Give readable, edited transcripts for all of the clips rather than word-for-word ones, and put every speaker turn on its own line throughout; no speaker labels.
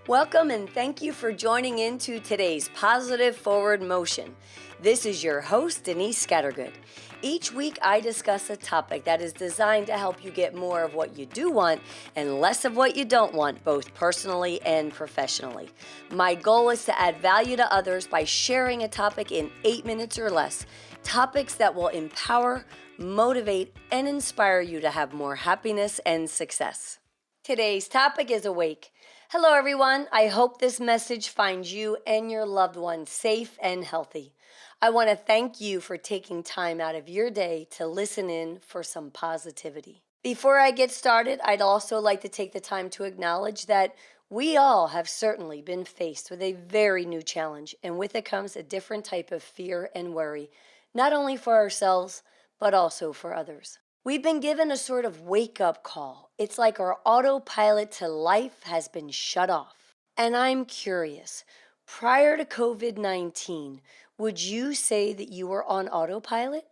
Welcome and thank you for joining into today's Positive Forward Motion. This is your host, Denise Scattergood. Each week I discuss a topic that is designed to help you get more of what you do want and less of what you don't want, both personally and professionally. My goal is to add value to others by sharing a topic in 8 minutes or less. Topics that will empower, motivate, and inspire you to have more happiness and success. Today's topic is awake. Hello everyone, I hope this message finds you and your loved ones safe and healthy. I want to thank you for taking time out of your day to listen in for some positivity. Before I get started, I'd also like to take the time to acknowledge that we all have certainly been faced with a very new challenge, and with it comes a different type of fear and worry, not only for ourselves, but also for others. We've been given a sort of wake-up call. It's like our autopilot to life has been shut off. And I'm curious, prior to COVID-19, would you say that you were on autopilot?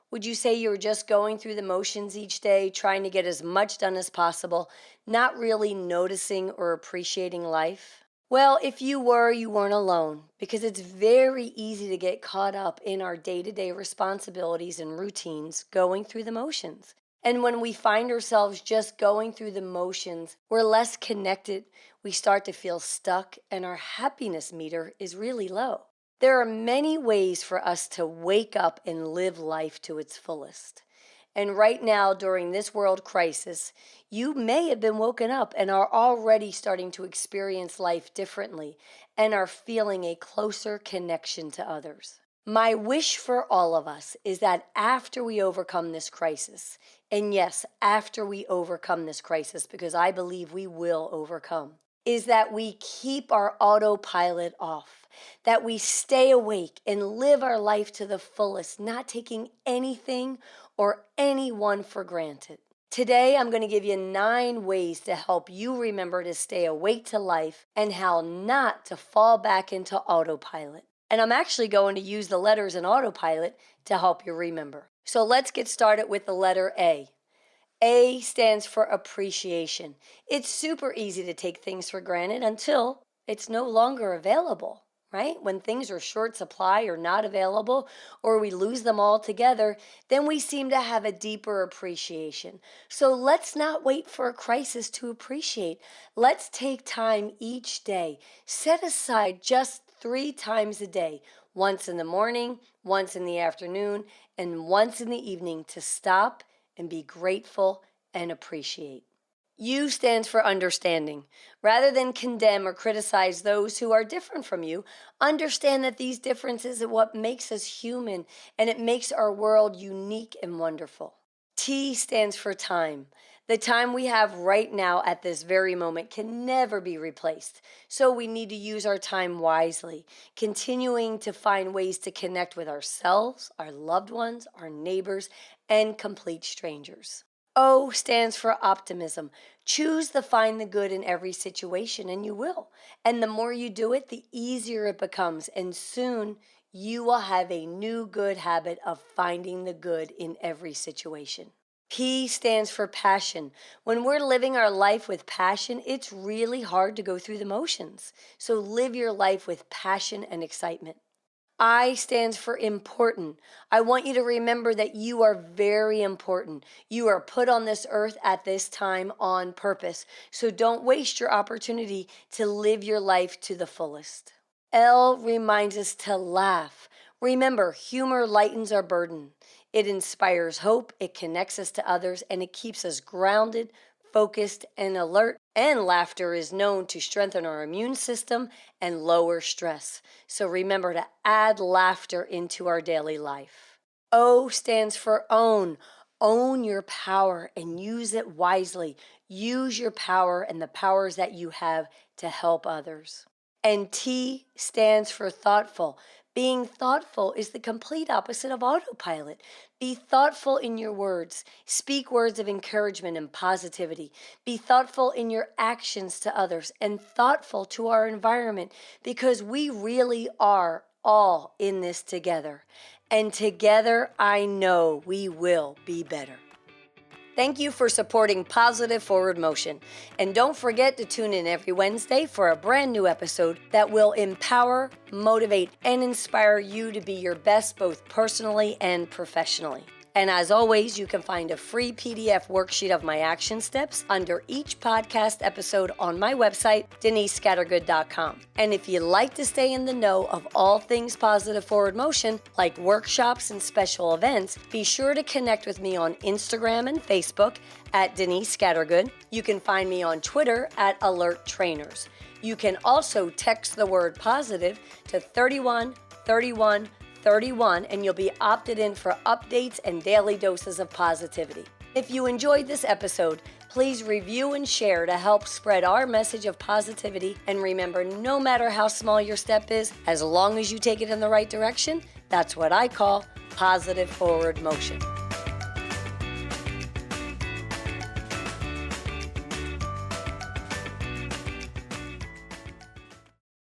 Would you say you were just going through the motions each day, trying to get as much done as possible, not really noticing or appreciating life? Well, if you were, you weren't alone, because it's very easy to get caught up in our day-to-day responsibilities and routines going through the motions. And when we find ourselves just going through the motions, we're less connected, we start to feel stuck, and our happiness meter is really low. There are many ways for us to wake up and live life to its fullest. And right now, during this world crisis, you may have been woken up and are already starting to experience life differently and are feeling a closer connection to others. My wish for all of us is that after we overcome this crisis, and yes, after we overcome this crisis, because I believe we will overcome, is that we keep our autopilot off, that we stay awake and live our life to the fullest, not taking anything or anyone for granted. Today, I'm going to give you 9 ways to help you remember to stay awake to life and how not to fall back into autopilot. And I'm actually going to use the letters in autopilot to help you remember. So let's get started with the letter A. A stands for appreciation. It's super easy to take things for granted until it's no longer available, right? When things are short supply or not available, or we lose them altogether, then we seem to have a deeper appreciation. So let's not wait for a crisis to appreciate. Let's take time each day. Set aside just 3 times a day, once in the morning, once in the afternoon, and once in the evening to stop and be grateful and appreciate. U stands for understanding. Rather than condemn or criticize those who are different from you, understand that these differences are what makes us human, and it makes our world unique and wonderful. T stands for time. The time we have right now at this very moment can never be replaced, so we need to use our time wisely, continuing to find ways to connect with ourselves, our loved ones, our neighbors, and complete strangers. O stands for optimism. Choose to find the good in every situation, and you will. And the more you do it, the easier it becomes, and soon you will have a new good habit of finding the good in every situation. P stands for passion. When we're living our life with passion, it's really hard to go through the motions. So live your life with passion and excitement. I stands for important. I want you to remember that you are very important. You are put on this earth at this time on purpose. So don't waste your opportunity to live your life to the fullest. L reminds us to laugh. Remember, humor lightens our burden. It inspires hope, it connects us to others, and it keeps us grounded, focused, and alert. And laughter is known to strengthen our immune system and lower stress. So remember to add laughter into our daily life. O stands for own. Own your power and use it wisely. Use your power and the powers that you have to help others. And T stands for thoughtful. Being thoughtful is the complete opposite of autopilot. Be thoughtful in your words. Speak words of encouragement and positivity. Be thoughtful in your actions to others and thoughtful to our environment, because we really are all in this together. And together, I know we will be better. Thank you for supporting Positive Forward Motion. And don't forget to tune in every Wednesday for a brand new episode that will empower, motivate, and inspire you to be your best both personally and professionally. And as always, you can find a free PDF worksheet of my action steps under each podcast episode on my website, denisescattergood.com. And if you'd like to stay in the know of all things Positive Forward Motion, like workshops and special events, be sure to connect with me on Instagram and Facebook at Denise Scattergood. You can find me on Twitter at Alert Trainers. You can also text the word positive to 3131 31 and you'll be opted in for updates and daily doses of positivity. If you enjoyed this episode, please review and share to help spread our message of positivity. And remember, no matter how small your step is, as long as you take it in the right direction, that's what I call positive forward motion.